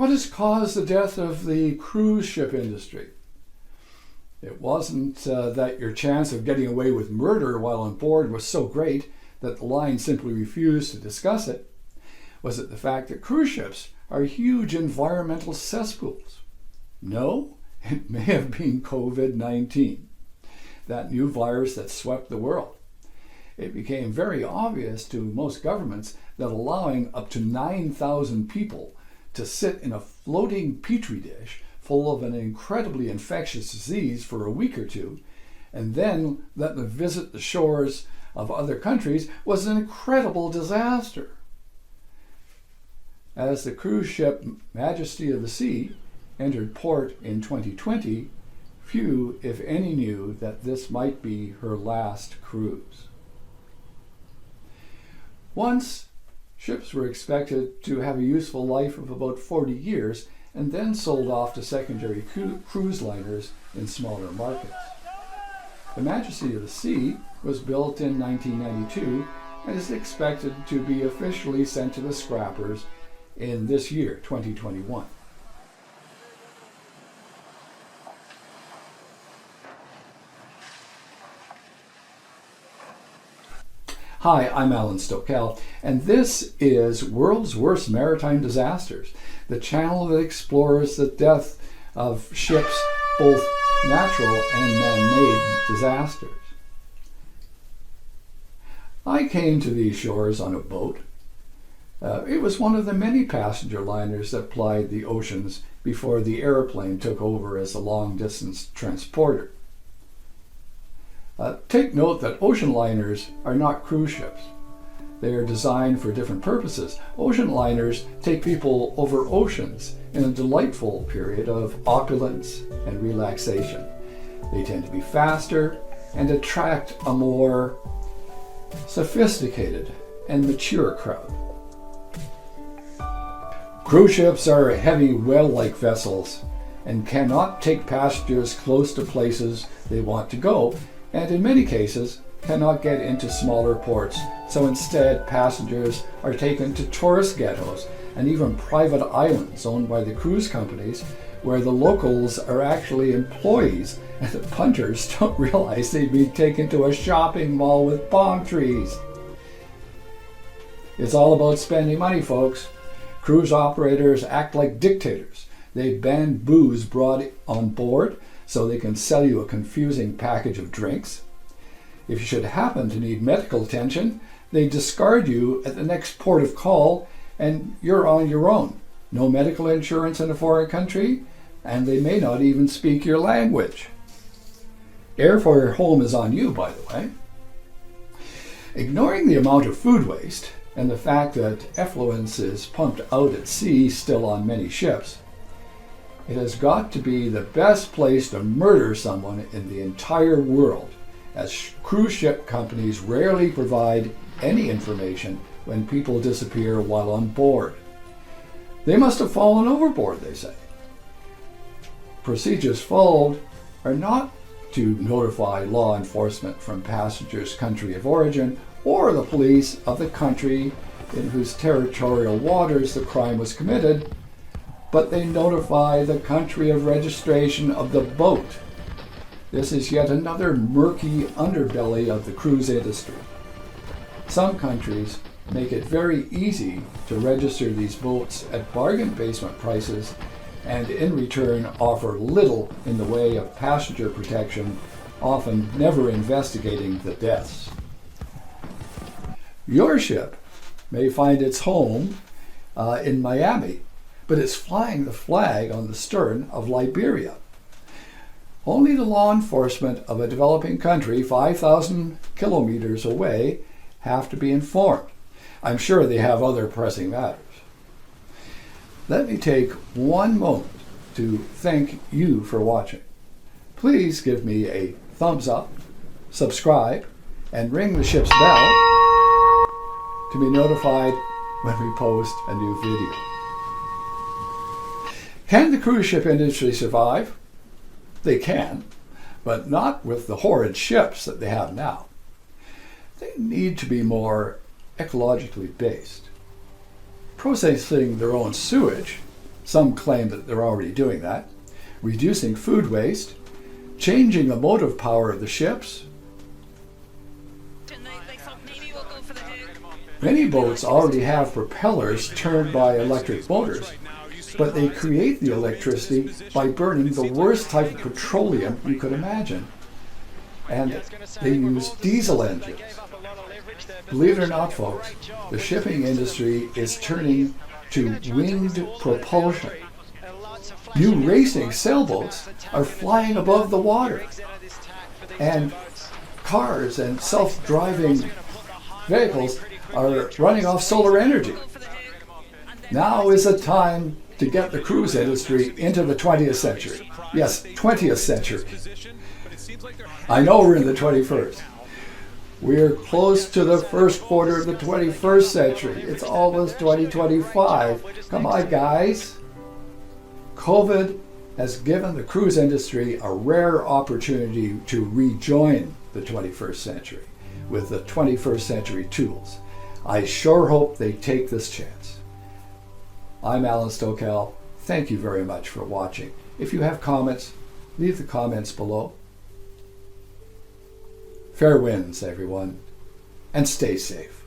What has caused the death of the cruise ship industry? It wasn't that your chance of getting away with murder while on board was so great that the line simply refused to discuss it. Was it the fact that cruise ships are huge environmental cesspools? No, it may have been COVID-19, that new virus that swept the world. It became very obvious to most governments that allowing up to 9,000 people to sit in a floating Petri dish full of an incredibly infectious disease for a week or two, and then let them visit the shores of other countries was an incredible disaster. As the cruise ship Majesty of the Sea entered port in 2020, few, if any, knew that this might be her last cruise. Once, ships were expected to have a useful life of about 40 years and then sold off to secondary cruise liners in smaller markets. The Majesty of the Sea was built in 1992 and is expected to be officially sent to the scrappers in this year, 2021. Hi, I'm Alan Stokel, and this is World's Worst Maritime Disasters, the channel that explores the death of ships, both natural and man-made disasters. I came to these shores on a boat. It was one of the many passenger liners that plied the oceans before the airplane took over as a long-distance transporter. Take note that ocean liners are not cruise ships. They are designed for different purposes. Ocean liners take people over oceans in a delightful period of opulence and relaxation. They tend to be faster and attract a more sophisticated and mature crowd. Cruise ships are heavy whale-like vessels and cannot take passengers close to places they want to go, and in many cases cannot get into smaller ports, so instead passengers are taken to tourist ghettos and even private islands owned by the cruise companies, where the locals are actually employees and the punters don't realize they'd be taken to a shopping mall with palm trees. It's all about spending money, folks. Cruise operators act like dictators. They ban booze brought on board so they can sell you a confusing package of drinks. If you should happen to need medical attention, they discard you at the next port of call and you're on your own. No medical insurance in a foreign country, and they may not even speak your language. Air for your home is on you, by the way. Ignoring the amount of food waste and the fact that effluence is pumped out at sea still on many ships, it has got to be the best place to murder someone in the entire world, as cruise ship companies rarely provide any information when people disappear while on board. They must have fallen overboard, they say. Procedures followed are not to notify law enforcement from passengers' country of origin or the police of the country in whose territorial waters the crime was committed, but they notify the country of registration of the boat. This is yet another murky underbelly of the cruise industry. Some countries make it very easy to register these boats at bargain basement prices and in return offer little in the way of passenger protection, often never investigating the deaths. Your ship may find its home in Miami, but it's flying the flag on the stern of Liberia. Only the law enforcement of a developing country 5,000 kilometers away have to be informed. I'm sure they have other pressing matters. Let me take one moment to thank you for watching. Please give me a thumbs up, subscribe, and ring the ship's bell to be notified when we post a new video. Can the cruise ship industry survive? They can, but not with the horrid ships that they have now. They need to be more ecologically based. Processing their own sewage Some claim that they're already doing that. Reducing food waste, changing the motive power of the ships. Many boats already have propellers turned by electric motors, but they create the electricity by burning the worst type of petroleum you could imagine. And they use diesel engines. Believe it or not, folks, the shipping industry is turning to winged propulsion. New racing sailboats are flying above the water, and cars and self-driving vehicles are running off solar energy. Now is the time to get the cruise industry into the 20th century. Yes, 20th century. I know we're in the 21st. We're close to the first quarter of the 21st century. It's almost 2025. Come on, guys. COVID has given the cruise industry a rare opportunity to rejoin the 21st century with the 21st century tools. I sure hope they take this chance. I'm Alan Stokel. Thank you very much for watching. If you have comments, leave the comments below. Fair winds, everyone, and stay safe.